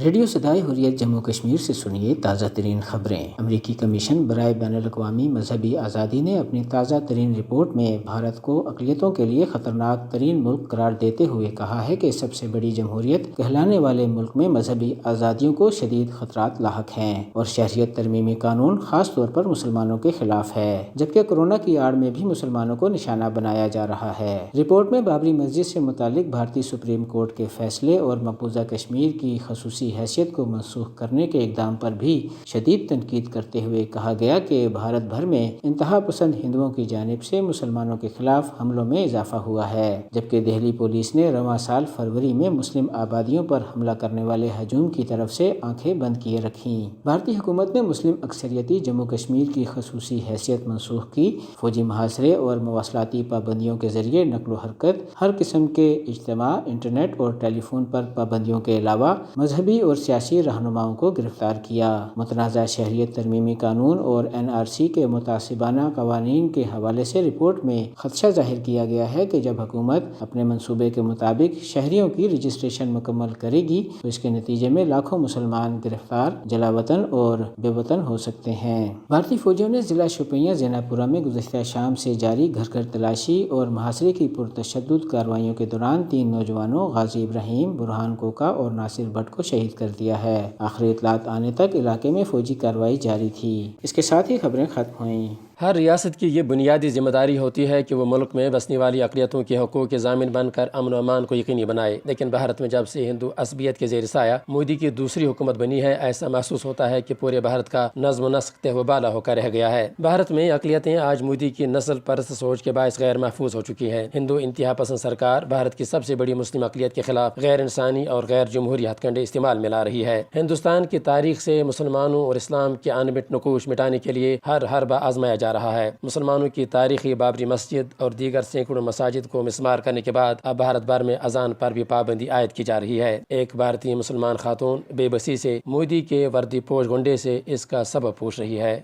Radio صدائے حریت جموں کشمیر سے سنیے تازہ ترین خبریں۔ امریکی کمیشن برائے بین الاقوامی مذہبی آزادی نے اپنی تازہ ترین رپورٹ میں بھارت کو اقلیتوں کے لیے خطرناک ترین ملک قرار دیتے ہوئے کہا ہے کہ سب سے بڑی جمہوریت کہلانے والے ملک میں مذہبی آزادیوں کو شدید خطرات لاحق ہیں اور شہریت ترمیمی قانون خاص طور پر مسلمانوں کے خلاف ہے، جبکہ کورونا کی آڑ میں بھی مسلمانوں کو نشانہ بنایا جا رہا ہے۔ رپورٹ میں بابری مسجد سے متعلق بھارتی سپریم کورٹ کے فیصلے اور مقبوضہ کشمیر کی خصوصی حیثیت کو منسوخ کرنے کے اقدام پر بھی شدید تنقید کرتے ہوئے کہا گیا کہ بھارت بھر میں انتہا پسند ہندوؤں کی جانب سے مسلمانوں کے خلاف حملوں میں اضافہ ہوا ہے، جبکہ دہلی پولیس نے رواں سال فروری میں مسلم آبادیوں پر حملہ کرنے والے ہجوم کی طرف سے آنکھیں بند کیے رکھیں۔ بھارتی حکومت نے مسلم اکثریتی جموں کشمیر کی خصوصی حیثیت منسوخ کی، فوجی محاصرے اور مواصلاتی پابندیوں کے ذریعے نقل و حرکت، ہر قسم کے اجتماع، انٹرنیٹ اور ٹیلی فون پر پابندیوں کے علاوہ مذہبی اور سیاسی رہنماؤں کو گرفتار کیا۔ متنازع شہریت ترمیمی قانون اور NRC کے متعصبانہ قوانین کے حوالے سے رپورٹ میں خدشہ ظاہر کیا گیا ہے کہ جب حکومت اپنے منصوبے کے مطابق شہریوں کی رجسٹریشن مکمل کرے گی تو اس کے نتیجے میں لاکھوں مسلمان گرفتار، جلا وطن اور بے وطن ہو سکتے ہیں۔ بھارتی فوجیوں نے ضلع شوپیاں زینا پورہ میں گزشتہ شام سے جاری گھر گھر تلاشی اور محاصرے کی پرتشدد کارروائیوں کے دوران 3 نوجوانوں غازی ابراہیم، برہان کوکا اور ناصر بٹ کو شہید کر دیا ہے۔ آخری اطلاعات آنے تک علاقے میں فوجی کارروائی جاری تھی۔ اس کے ساتھ ہی خبریں ختم ہوئیں۔ ہر ریاست کی یہ بنیادی ذمہ داری ہوتی ہے کہ وہ ملک میں بسنے والی اقلیتوں کے حقوق کے ضامن بن کر امن و امان کو یقینی بنائے، لیکن بھارت میں جب سے ہندو عصبیت کے زیر سایہ مودی کی دوسری حکومت بنی ہے، ایسا محسوس ہوتا ہے کہ پورے بھارت کا نظم و نسق تہ و بالا ہو کر رہ گیا ہے۔ بھارت میں اقلیتیں آج مودی کی نسل پرست سوچ کے باعث غیر محفوظ ہو چکی ہیں۔ ہندو انتہا پسند سرکار بھارت کی سب سے بڑی مسلم اقلیت کے خلاف غیر انسانی اور غیر جمہوری ہتھ کنڈے استعمال میں لا رہی ہے۔ ہندوستان کی تاریخ سے مسلمانوں اور اسلام کے انمٹ نقوش مٹانے کے لیے ہر حربہ آزمایا جا رہا ہے۔ مسلمانوں کی تاریخی بابری مسجد اور دیگر سینکڑوں مساجد کو مسمار کرنے کے بعد اب بھارت بھر میں اذان پر بھی پابندی عائد کی جا رہی ہے۔ ایک بھارتی مسلمان خاتون بے بسی سے مودی کے وردی پوش گنڈے سے اس کا سبب پوچھ رہی ہے۔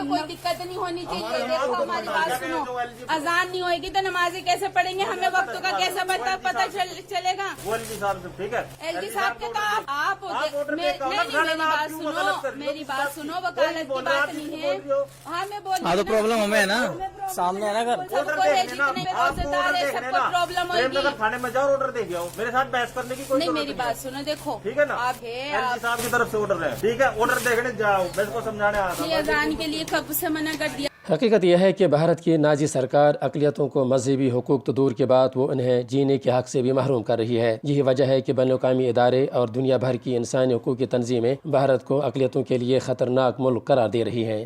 کوئی دقت نہیں ہونی چاہیے، دیکھو ہماری بات سنو، اذان نہیں ہوئے گی تو نمازیں کیسے پڑھیں گے؟ ہمیں وقت کا کیسے پتہ چلے گا؟ ایل جی صاحب کے تو آپ میری بات سنو، وکالت کی بات نہیں ہے، ہمیں بولنا تو پرابلم ہمیں ہے نا، سامنے ہے نا گھر، سب کو پرابلم ہوگی۔ تھانے میں جاؤ، آرڈر دے کے آؤ، میرے ساتھ بحث کرنے کی کوئی نہیں، میری بات سنو، دیکھو ٹھیک ہے نا، آپ صاحب کی طرف سے آرڈر ہے، ٹھیک ہے، آرڈر دیکھنے جاؤ، میں اس کو سمجھانے آ رہا ہوں۔ اذان کے لیے کب سے منع کر دیا؟ حقیقت یہ ہے کہ بھارت کی نازی سرکار اقلیتوں کو مذہبی حقوق تو دور کے بعد وہ انہیں جینے کے حق سے بھی محروم کر رہی ہے۔ یہی وجہ ہے کہ بین الاقوامی ادارے اور دنیا بھر کی انسانی حقوق کی تنظیمیں بھارت کو اقلیتوں کے لیے خطرناک ملک قرار دے رہی ہیں۔